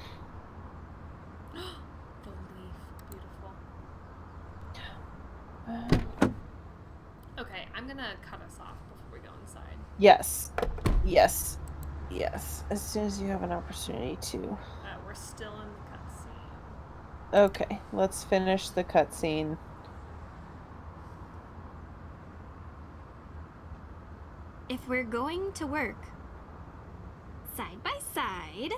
leaf. Beautiful. Okay, I'm gonna cut us off before we go inside. Yes. Yes. Yes. As soon as you have an opportunity to. We're still in the cutscene. Okay, let's finish the cutscene. If we're going to work side by side,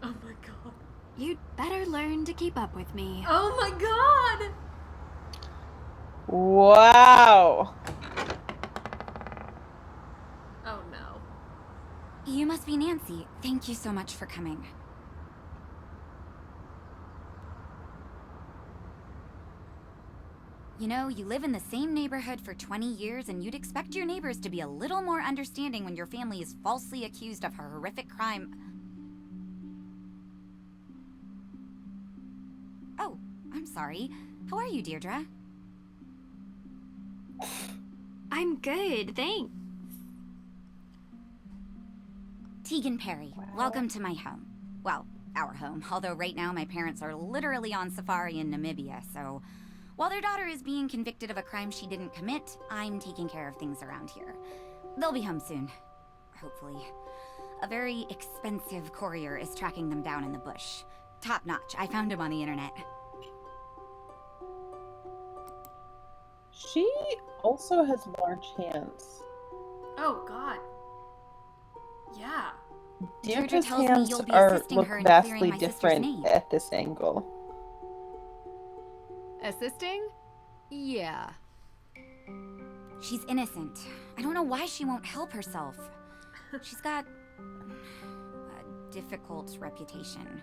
Oh my god. you'd better learn to keep up with me. Oh my god! Wow. Oh no. You must be Nancy. Thank you so much for coming. You know, you live in the same neighborhood for 20 years, and you'd expect your neighbors to be a little more understanding when your family is falsely accused of a horrific crime. Oh, I'm sorry. How are you, Deirdre? I'm good, thanks. Tegan Perry, welcome to my home. Well, our home, although right now my parents are literally on safari in Namibia, so while their daughter is being convicted of a crime she didn't commit, I'm taking care of things around here. They'll be home soon, hopefully. A very expensive courier is tracking them down in the bush. Top notch, I found him on the internet. She also has large hands. Oh god. Yeah. Deirdre Deirdre's tells me hands you'll be are assisting look her in clearing vastly my sister's different name. at this angle. assisting? Yeah. She's innocent. I don't know why she won't help herself. She's got a difficult reputation.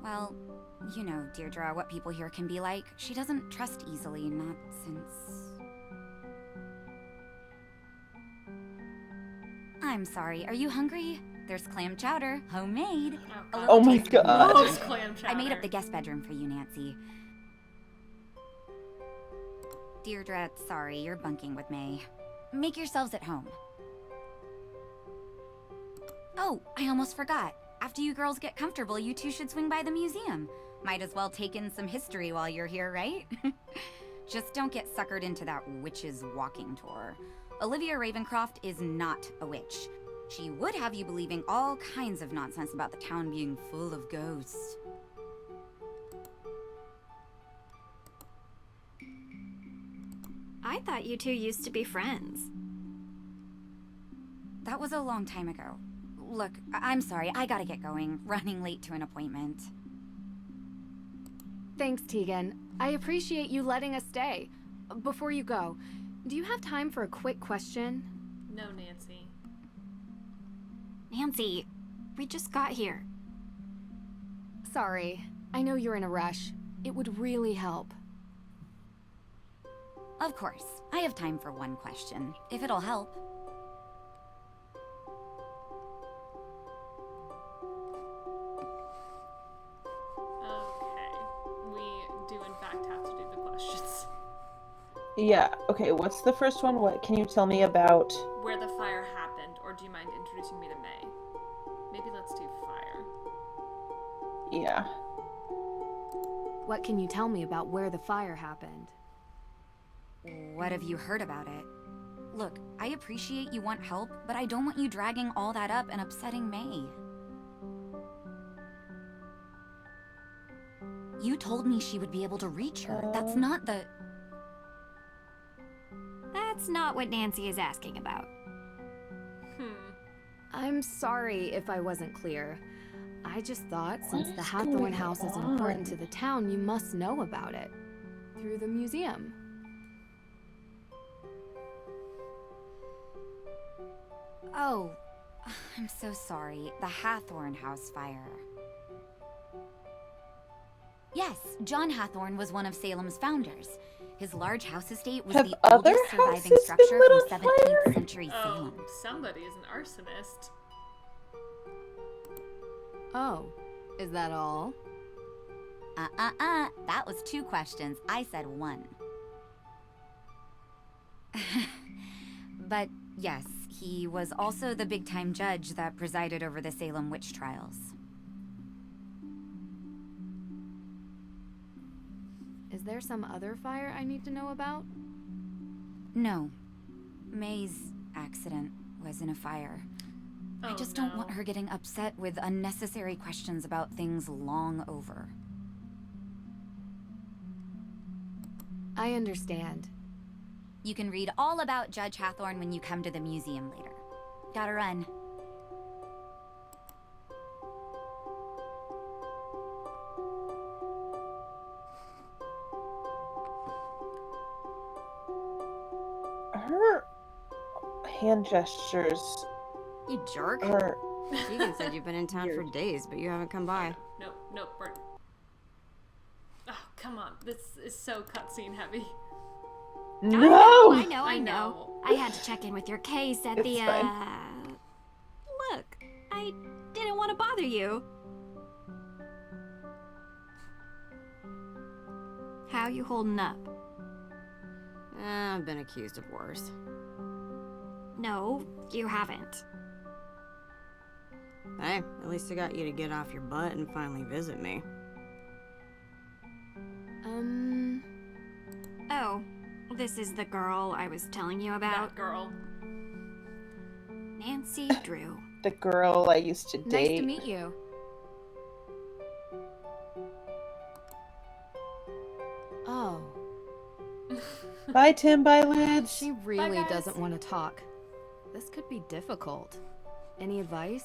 Well, you know, Deirdre, what people here can be like. She doesn't trust easily, not since... I'm sorry, are you hungry? There's clam chowder, homemade. A little Oh my taste of God. Loves clam chowder. I made up the guest bedroom for you, Nancy. Deirdre, sorry, you're bunking with May. Make yourselves at home. Oh, I almost forgot. After you girls get comfortable, you two should swing by the museum. Might as well take in some history while you're here, right? Just don't get suckered into that witch's walking tour. Olivia Ravencroft is not a witch. She would have you believing all kinds of nonsense about the town being full of ghosts. I thought you two used to be friends. That was a long time ago. Look, I'm sorry, I gotta get going. Running late to an appointment. Thanks, Tegan. I appreciate you letting us stay. Before you go, do you have time for a quick question? No, Nancy. Nancy, we just got here. Sorry. I know you're in a rush. It would really help. Of course. I have time for one question, if it'll help. Okay. We do in fact have to do the questions. Yeah, okay, what's the first one? What can you tell me about? Where the fire happened, or do you mind introducing me to May? Maybe let's do fire. Yeah. What can you tell me about where the fire happened? What have you heard about it? Look, I appreciate you want help, but I don't want you dragging all that up and upsetting May. You told me she would be able to reach her. That's not the... That's not what Nancy is asking about. I'm sorry if I wasn't clear. I just thought since What the is Hathorn going House is on? important to the town, you must know about it. Through the museum. Oh, I'm so sorry. The Hathorn House fire. Yes, John Hathorne was one of Salem's founders. His large house estate was Have the other oldest surviving houses been structure lit from on fire? 17th century Oh, Salem. somebody is an arsonist. Oh, is that all? That was 2 questions. I said 1. But yes, he was also the big-time judge that presided over the Salem witch trials. Is there some other fire I need to know about? No. May's accident was in a fire. I just don't want her getting upset with unnecessary questions about things long over. I understand. You can read all about Judge Hathorne when you come to the museum later. Gotta run. Her hand gestures You jerk. are... Tegan said you've been in town for days, but you haven't come by. Nope, we're... Oh, come on. This is so cutscene heavy. No! I know. I had to check in with your case at It's the, fine. Look, I didn't want to bother you. How you holding up? I've been accused of worse. No, you haven't. Hey, at least I got you to get off your butt and finally visit me. Oh, this is the girl I was telling you about. That girl. Nancy Drew. The girl I used to date. Nice to meet you. Oh, Bye, Tim. Bye, Lids. she really guys. doesn't want to talk. This could be difficult. Any advice?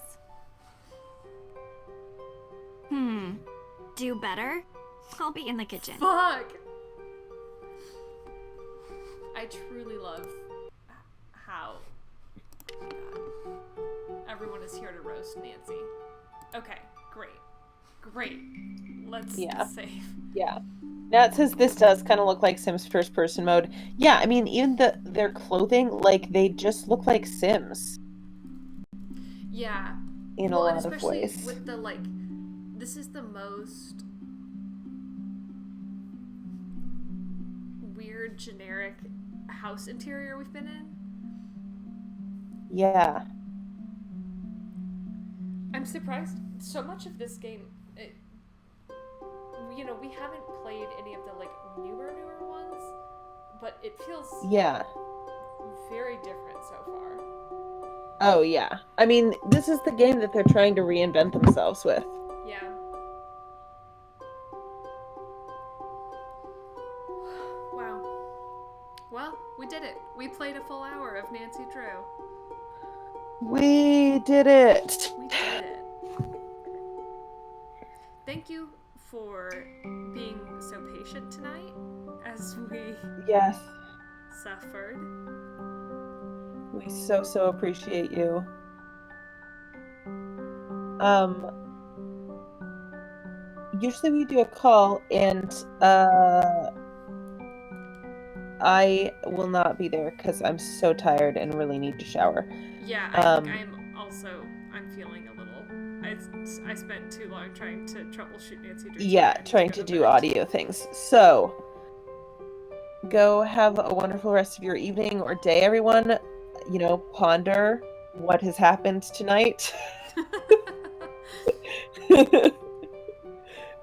Do better? I'll be in the kitchen. Fuck! I truly love how everyone is here to roast Nancy. Okay, great. Let's save. Yeah. Now it says this does kind of look like Sims first person mode. Yeah, I mean, even their clothing, like, they just look like Sims Yeah. in a Well, and lot of especially ways. with the, like, this is the most weird, generic house interior we've been in. Yeah. I'm surprised so much of this game, we haven't played any of the, like, newer ones, but it feels Yeah. very different so far. Oh, yeah. I mean, this is the game that they're trying to reinvent themselves with. Yeah. Wow. Well, we did it. We played a full hour of Nancy Drew. We did it! We did it. Thank you for being so patient tonight as we Yes. suffered. We so appreciate you. Usually we do a call, and I will not be there because I'm so tired and really need to shower. Yeah, I think I'm feeling a little. I spent too long trying to troubleshoot Nancy Drew. Yeah, today. I need trying go to to do bed. audio things. So, go have a wonderful rest of your evening or day, everyone. Ponder what has happened tonight.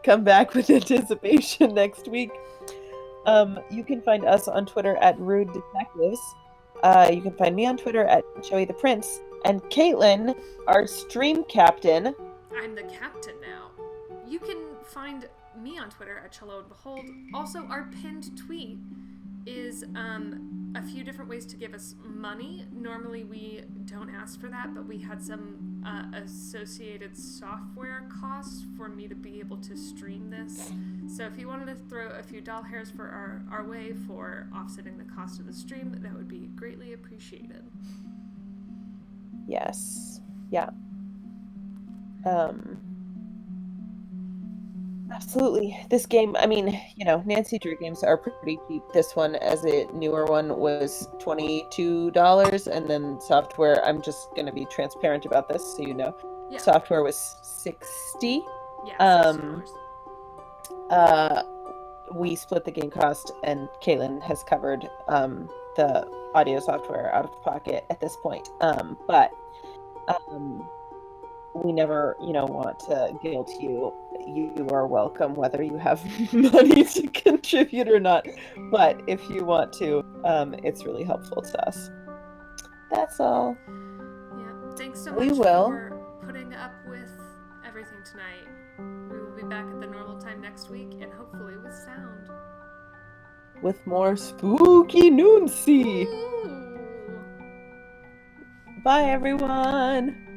Come back with anticipation next week. You can find us on Twitter at Rude Detectives. You can find me on Twitter at Joey the Prince. And Caitlin, our stream captain. I'm the captain now. You can find me on Twitter at Cello and Behold. Also, our pinned tweet is a few different ways to give us money. Normally we don't ask for that, but we had some associated software costs for me to be able to stream this. So if you wanted to throw a few doll hairs for our way for offsetting the cost of the stream, that would be greatly appreciated. Yes. Yeah. Absolutely. This game, I mean, Nancy Drew games are pretty cheap. This one, as a newer one, was $22, and then software, I'm just going to be transparent about this so you know. Yeah. Software was $60. Yeah, Um, $60. we split the game cost, and Kaylin has covered the audio software out of pocket at this point. But we never, want to guilt you. You are welcome, whether you have money to contribute or not. But if you want to, it's really helpful to us. That's all. Yeah. Thanks so We much will. for putting up with everything tonight. We will be back at the normal time next week, and hopefully with sound. With more spooky noonsy. Ooh. Bye, everyone.